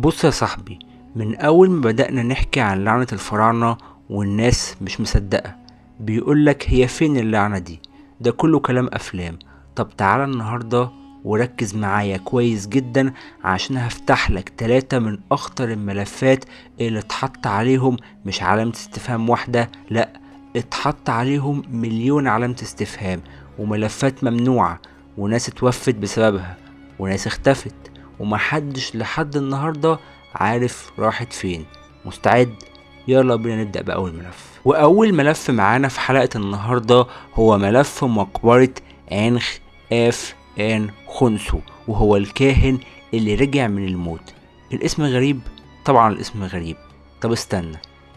بص يا صاحبي، من أول ما بدأنا نحكي عن لعنة الفراعنة والناس مش مصدقة، بيقولك هي فين اللعنة دي؟ ده كله كلام أفلام. طب تعالى النهاردة وركز معايا كويس جدا، عشان هفتح لك 3 من أخطر الملفات اللي اتحط عليهم مش علامة استفهام واحدة، لأ، اتحط عليهم مليون علامة استفهام، وملفات ممنوعة، وناس اتوفت بسببها، وناس اختفت، ومحدش لحد النهاردة عارف راحت فين. مستعد؟ يلا بينا نبدأ بأول ملف. وأول ملف معانا في حلقة النهاردة هو ملف مقبرة أنخ آف آن خنسو، وهو الكاهن اللي رجع من الموت. الاسم غريب؟ طبعا الاسم غريب. طب استنى،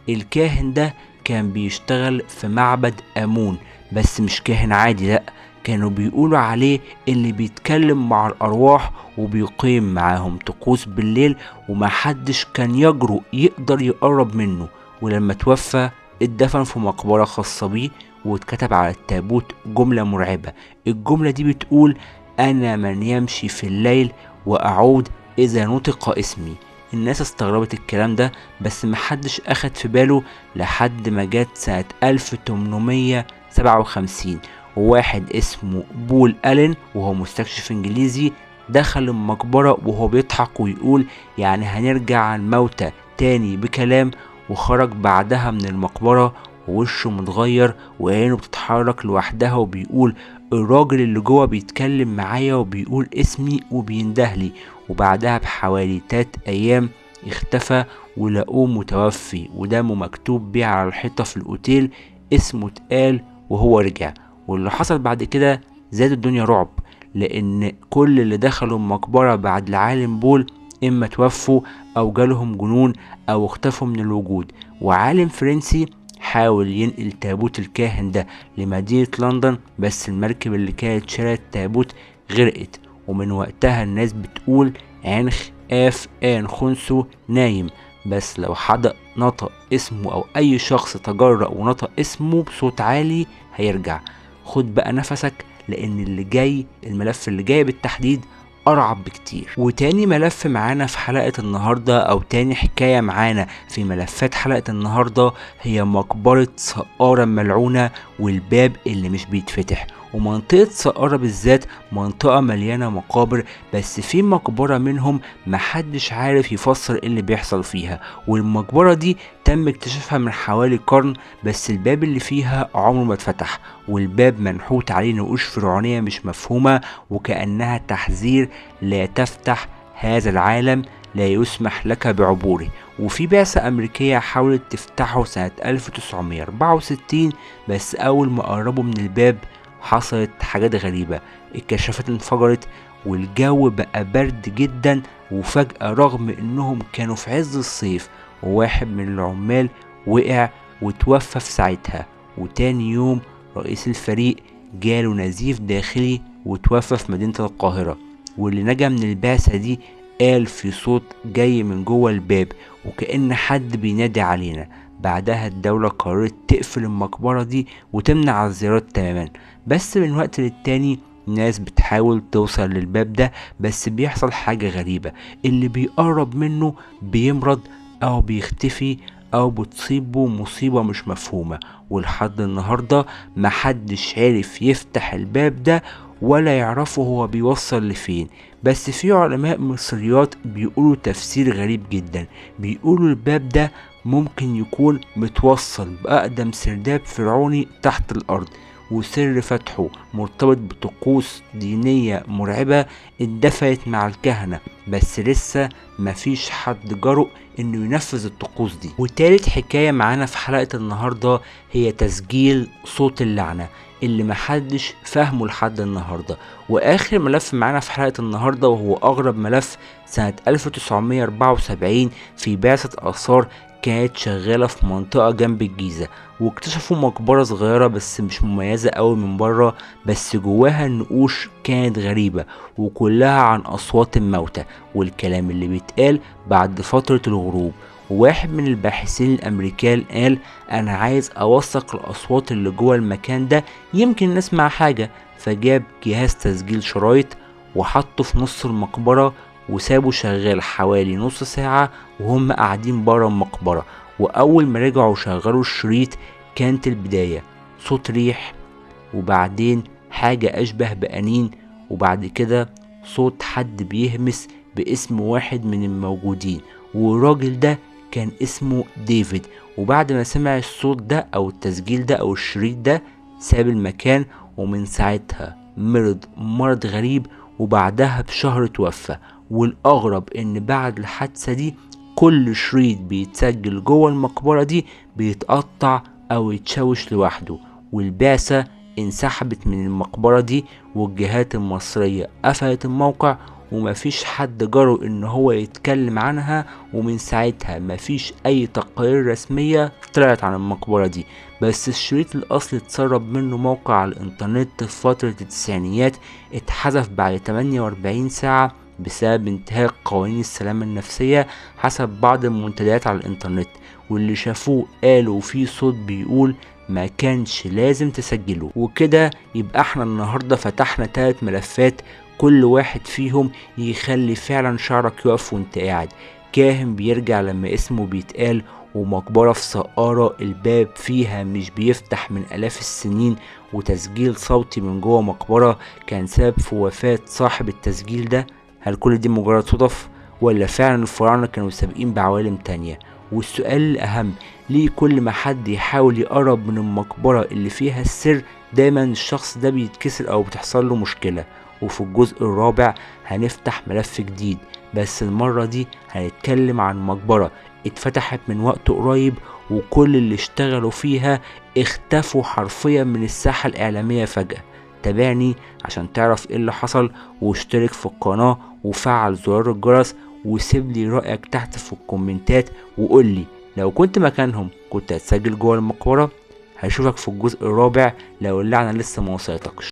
الكاهن ده كان بيشتغل في معبد آمون، بس مش كاهن عادي، لأ، كانوا بيقولوا عليه اللي بيتكلم مع الأرواح وبيقيم معاهم طقوس بالليل، ومحدش كان يجرؤ يقدر يقرب منه. ولما توفى اتدفن في مقبرة خاصة بيه، واتكتب على التابوت جملة مرعبة. الجملة دي بتقول: أنا من يمشي في الليل وأعود إذا نطق اسمي. الناس استغربت الكلام ده، بس محدش أخد في باله لحد ما جت سنة 1857، وواحد اسمه بول ألين وهو مستكشف انجليزي دخل المقبرة وهو بيضحك ويقول يعني هنرجع عن موتى تاني بكلام. وخرج بعدها من المقبرة ووشه متغير وعينه بتتحرك لوحدها، وبيقول: الراجل اللي جوه بيتكلم معايا وبيقول اسمي وبيندهلي. وبعدها بحوالي 3 أيام اختفى، ولقوه متوفي ودمه مكتوب بيه على الحيطة في الأوتيل. اسمه اتقال وهو رجع. واللي حصل بعد كده زاد الدنيا رعب، لان كل اللي دخلوا المقبرة بعد العالم بول اما توفوا او جالهم جنون او اختفوا من الوجود. وعالم فرنسي حاول ينقل تابوت الكاهن ده لمدينة لندن، بس المركب اللي كانت شايلة التابوت غرقت. ومن وقتها الناس بتقول عنخ آف آن خنسو نايم، بس لو حد نطق اسمه او اي شخص تجرأ ونطق اسمه بصوت عالي هيرجع. خد بقى نفسك، لان اللي جاي، الملف اللي جاي بالتحديد، ارعب بكتير. وتاني ملف معانا في حلقة النهاردة، او تاني حكاية معانا في ملفات حلقة النهاردة، هي مقبرة سقارة الملعونة والباب اللي مش بيتفتح. ومنطقة سقارة بالذات منطقة مليانة مقابر، بس في مقبرة منهم محدش عارف يفسر ايه اللي بيحصل فيها. والمقبرة دي تم اكتشافها من حوالي قرن، بس الباب اللي فيها عمره ما اتفتح، والباب منحوت عليه نقوش فرعونية مش مفهومة، وكأنها تحذير: لا تفتح هذا العالم، لا يسمح لك بعبوره. وفي بعثة أمريكية حاولت تفتحه سنة 1964، بس أول ما قربوا من الباب حصلت حاجات غريبة. الكشافات انفجرت والجو بقى برد جدا، وفجأة رغم انهم كانوا في عز الصيف، وواحد من العمال وقع وتوفى في ساعتها. وتاني يوم رئيس الفريق جاله نزيف داخلي وتوفى في مدينة القاهرة. واللي نجا من البعثة دي قال في صوت جاي من جوه الباب وكأن حد بينادي علينا. بعدها الدولة قررت تقفل المقبرة دي وتمنع الزيارات تماما، بس من وقت للتاني ناس بتحاول توصل للباب ده، بس بيحصل حاجة غريبة: اللي بيقرب منه بيمرض او بيختفي او بتصيبه مصيبة مش مفهومة. ولحد النهاردة محدش عارف يفتح الباب ده ولا يعرفه هو بيوصل لفين. بس في علماء مصريات بيقولوا تفسير غريب جدا، بيقولوا الباب ده ممكن يكون متوصل بأقدم سرداب فرعوني تحت الأرض، وسر فتحه مرتبط بطقوس دينية مرعبة اتدفعت مع الكهنة، بس لسه مفيش حد جرؤ انه ينفذ الطقوس دي. وتالت حكاية معانا في حلقة النهاردة هي تسجيل صوت اللعنة اللي محدش فاهمه لحد النهاردة. واخر ملف معانا في حلقة النهاردة وهو اغرب ملف، سنة 1974 في بعثة آثار كانت شغالة في منطقة جنب الجيزة، واكتشفوا مقبرة صغيرة بس مش مميزة قوي من بره، بس جواها النقوش كانت غريبة وكلها عن أصوات الموتى والكلام اللي بيتقال بعد فترة الغروب. وواحد من الباحثين الأمريكان قال: أنا عايز أوثق الأصوات اللي جوه المكان ده، يمكن نسمع حاجة. فجاب جهاز تسجيل شرايط وحطه في نص المقبرة وسابوا شغال حوالي نص ساعة وهم قاعدين برا المقبرة. وأول ما رجعوا شغلوا الشريط كانت البداية صوت ريح، وبعدين حاجة أشبه بأنين، وبعد كده صوت حد بيهمس باسم واحد من الموجودين، والراجل ده كان اسمه ديفيد. وبعد ما سمع الصوت ده أو التسجيل ده أو الشريط ده ساب المكان، ومن ساعتها مرض غريب، وبعدها بشهر توفى. والأغرب إن بعد الحادثة دي كل شريط بيتسجل جوه المقبرة دي بيتقطع أو يتشوش لوحده. والبعثة انسحبت من المقبرة دي، والجهات المصرية قفلت الموقع، ومفيش حد جرؤ ان هو يتكلم عنها. ومن ساعتها مفيش اي تقارير رسمية طلعت عن المقبرة دي. بس الشريط الاصلي اتسرب منه موقع على الانترنت في فترة التسعينيات، اتحذف بعد 48 ساعة بسبب انتهاك قوانين السلامة النفسية حسب بعض المنتديات على الانترنت. واللي شافوه قالوا فيه صوت بيقول ما كانش لازم تسجله. وكده يبقى احنا النهاردة فتحنا 3 ملفات، كل واحد فيهم يخلي فعلا شعرك يقف وانت قاعد. كاهن بيرجع لما اسمه بيتقال، ومقبرة في سقارة الباب فيها مش بيفتح من آلاف السنين، وتسجيل صوتي من جوه مقبرة كان سبب في وفاة صاحب التسجيل ده. هل كل دي مجرد صدف، ولا فعلا الفراعنة كانوا سابقين بعوالم تانية؟ والسؤال الأهم، ليه كل ما حد يحاول يقرب من المقبرة اللي فيها السر دايما الشخص ده بيتكسر أو بتحصل له مشكلة؟ وفي الجزء الرابع هنفتح ملف جديد، بس المرة دي هنتكلم عن مقبرة اتفتحت من وقت قريب، وكل اللي اشتغلوا فيها اختفوا حرفيا من الساحة الإعلامية فجأة. تابعني عشان تعرف ايه اللي حصل، واشترك في القناة وفعل زرار الجرس، وسيب لي رأيك تحت في الكومنتات، وقول لي لو كنت مكانهم كنت هتسجل جوه المقبرة. هشوفك في الجزء الرابع لو اللعنة لسه ما وصلتكش.